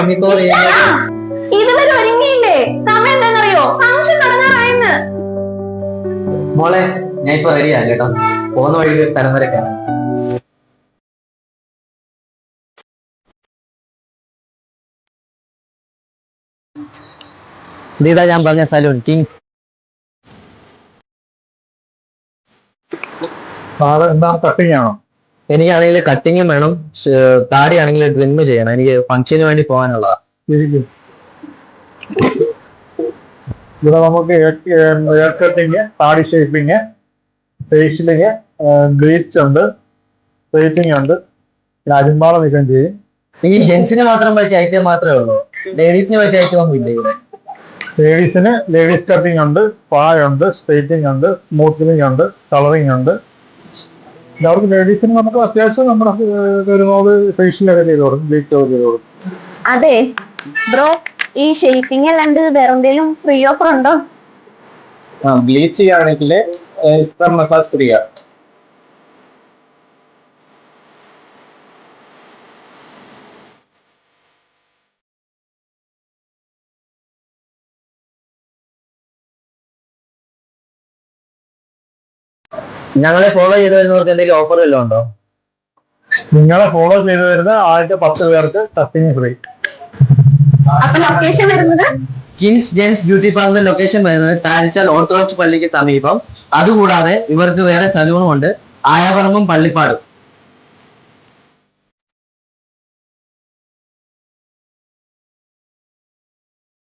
ഒരുങ്ങിത്തോട് ഇതുവരെ ഒരുങ്ങിയില്ലേ? സമയം എന്താണെന്നറിയോ? ഫംഗ്ഷൻ തുടങ്ങാറായെന്ന്. മോളെ ഞാൻ ഇപ്പൊ റെഡിയാ കേട്ടോ. പോകുന്ന വഴി സ്ഥലം വരെ കയറാം. ഇതാ ഞാൻ പറഞ്ഞ സലൂൺ കിങ്. എന്താ കട്ടിങ് ആണോ? എനിക്കാണെങ്കിൽ കട്ടിങ്ങും വേണം, താടി ആണെങ്കിൽ ട്രിം ചെയ്യണം. എനിക്ക് ഫംഗ്ഷന് വേണ്ടി പോകാനുള്ളതാ. ഇവിടെ നമുക്ക് ഹെയർ കട്ടിങ്, താടി ഷേപ്പിങ്, ഫേഷ്യലിങ്, ബ്ലീച്ച് ഉണ്ട്, സ്ട്രൈറ്റിങ് ഉണ്ട്, പിന്നെ അരിമ്പാളം നീക്കം ചെയ്യും. ഈ ജെന്റ്സിന് മാത്രം പറ്റിയ ഐറ്റം മാത്രമേ ഉള്ളൂ, ലേഡീസിന് പറ്റിയ ഐറ്റം ഒന്നും ഇല്ല ഇവിടെ. ലേഡീസിന് ലേഡീസ് കട്ടിങ് ഉണ്ട്, സ്പാ ഉണ്ട്, സ്ട്രൈറ്റിങ് ഉണ്ട്, സ്മൂത്തനിങ് ഉണ്ട്, കളറിങ് ഉണ്ട്. അവർക്ക് ലേഡീസിന് നമുക്ക് അത്യാവശ്യം നമ്മുടെ വരുന്നത് ഫേഷ്യലൊക്കെ ചെയ്ത് കൊടുക്കും, ബ്ലീച്ച് ഒക്കെ ചെയ്ത് കൊടുക്കും. അതെ ബ്രോ, ഈ ഷേപ്പിംഗ് അല്ലാണ്ട് വേറെ എന്തെങ്കിലും ഫ്രീ ഓഫർ ഉണ്ടോ? ബ്ലീച്ച് ചെയ്യുകയാണെങ്കിൽ മസാജ് ഫ്രീ ആണ്. ഞങ്ങളെ ഫോളോ ചെയ്ത് വരുന്നവർക്ക് എന്തെങ്കിലും ഓഫർ വല്ലതും ഉണ്ടോ? നിങ്ങളെ ഫോളോ ചെയ്ത് വരുന്ന ആദ്യത്തെ 10 പേർക്ക് ടച്ചിങ് ഫ്രീ. അപ്പൊ ലൊക്കേഷൻ വരുന്നത് കിൻസ് ജെൻസ് ബ്യൂട്ടി പാർലർ ലൊക്കേഷൻ വരുന്നത് താരിച്ചാൽ ഓർത്തഡോക്സ് പള്ളിക്ക് സമീപം. അതുകൂടാതെ ഇവർക്ക് വേറെ സലൂണും ഉണ്ട്, ആയാപറമ്പും പള്ളിപ്പാടും.